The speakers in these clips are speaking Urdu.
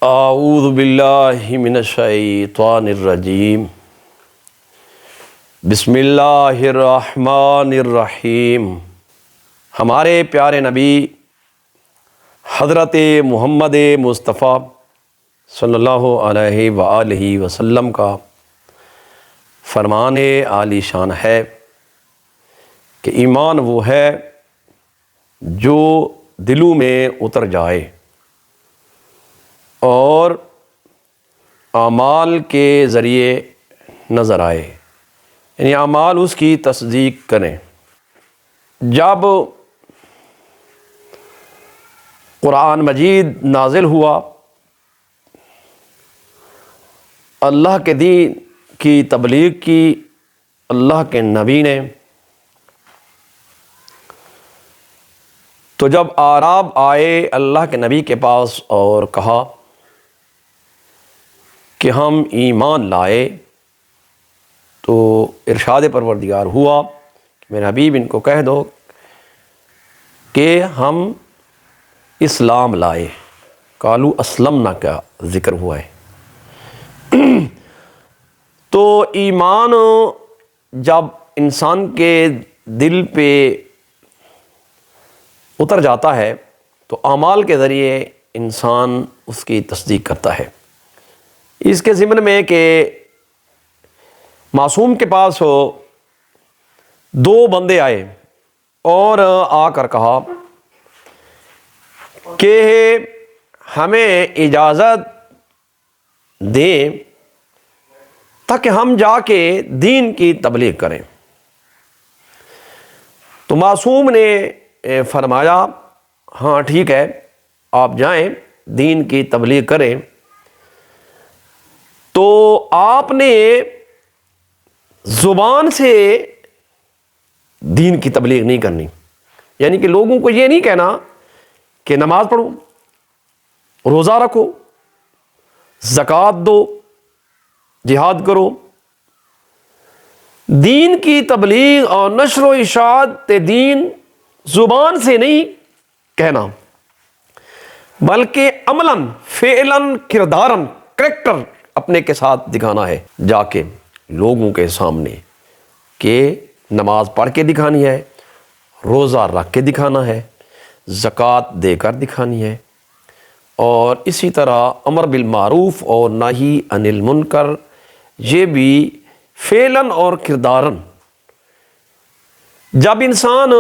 اعوذ باللہ من الشیطان الرجیم بسم اللہ الرحمن الرحیم۔ ہمارے پیارے نبی حضرت محمد مصطفیٰ صلی اللہ علیہ وآلہ وسلم کا فرمان عالی شان ہے کہ ایمان وہ ہے جو دلوں میں اتر جائے اور اعمال کے ذریعے نظر آئے، یعنی اعمال اس کی تصدیق کریں۔ جب قرآن مجید نازل ہوا، اللہ کے دین کی تبلیغ کی اللہ کے نبی نے، تو جب اعراب آئے اللہ کے نبی کے پاس اور کہا کہ ہم ایمان لائے، تو ارشاد پروردگار ہوا کہ میرے حبیب ان کو کہہ دو کہ ہم اسلام لائے۔ قالوا اسلمنا کا ذکر ہوا ہے۔ تو ایمان جب انسان کے دل پہ اتر جاتا ہے تو اعمال کے ذریعے انسان اس کی تصدیق کرتا ہے۔ اس کے ضمن میں کہ معصوم کے پاس دو بندے آئے اور آ کر کہا کہ ہمیں اجازت دیں تاکہ ہم جا کے دین کی تبلیغ کریں۔ تو معصوم نے فرمایا ہاں ٹھیک ہے، آپ جائیں دین کی تبلیغ کریں۔ تو آپ نے زبان سے دین کی تبلیغ نہیں کرنی، یعنی کہ لوگوں کو یہ نہیں کہنا کہ نماز پڑھو، روزہ رکھو، زکوٰۃ دو، جہاد کرو۔ دین کی تبلیغ اور نشر و اشاعت دین زبان سے نہیں کہنا، بلکہ عملاً، فعلاً، کرداراً، کریکٹر اپنے کے ساتھ دکھانا ہے، جا کے لوگوں کے سامنے کہ نماز پڑھ کے دکھانی ہے، روزہ رکھ کے دکھانا ہے، زکوٰۃ دے کر دکھانی ہے، اور اسی طرح امر بالمعروف اور نہی عن المنکر، یہ بھی فعلاً اور کرداراً۔ جب انسان،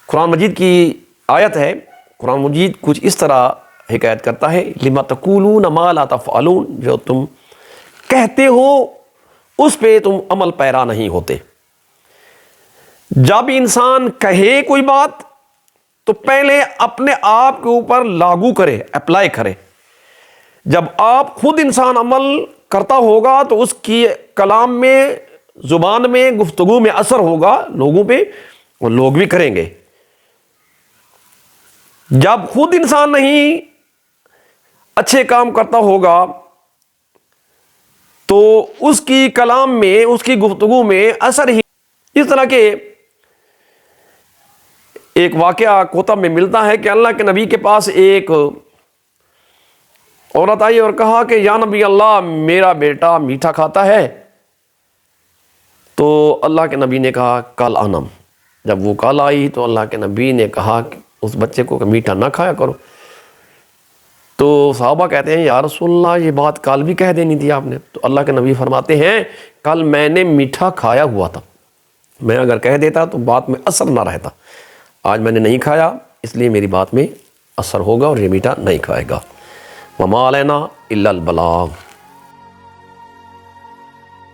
قرآن مجید کی آیت ہے، قرآن مجید کچھ اس طرح حکایت کرتا ہے لما تقولون ما لا تفعلون، جو تم کہتے ہو اس پہ تم عمل پیرا نہیں ہوتے۔ جب انسان کہے کوئی بات تو پہلے اپنے آپ کے اوپر لاگو کرے، اپلائی کرے۔ جب آپ خود انسان عمل کرتا ہوگا تو اس کی کلام میں، زبان میں، گفتگو میں اثر ہوگا لوگوں پہ، اور لوگ بھی کریں گے۔ جب خود انسان نہیں اچھے کام کرتا ہوگا تو اس کی کلام میں، اس کی گفتگو میں اثر ہی۔ اس طرح کے ایک واقعہ کتب میں ملتا ہے کہ اللہ کے نبی کے پاس ایک عورت آئی اور کہا کہ یا نبی اللہ، میرا بیٹا میٹھا کھاتا ہے۔ تو اللہ کے نبی نے کہا کل انم۔ جب وہ کل آئی تو اللہ کے نبی نے کہا کہ اس بچے کو کہ میٹھا نہ کھایا کرو۔ تو صحابہ کہتے ہیں یا رسول اللہ، یہ بات کل بھی کہہ دینی تھی آپ نے۔ تو اللہ کے نبی فرماتے ہیں کل میں نے میٹھا کھایا ہوا تھا، میں اگر کہہ دیتا تو بات میں اثر نہ رہتا۔ آج میں نے نہیں کھایا، اس لیے میری بات میں اثر ہوگا اور یہ میٹھا نہیں کھائے گا۔ وما علینا الا البلاغ۔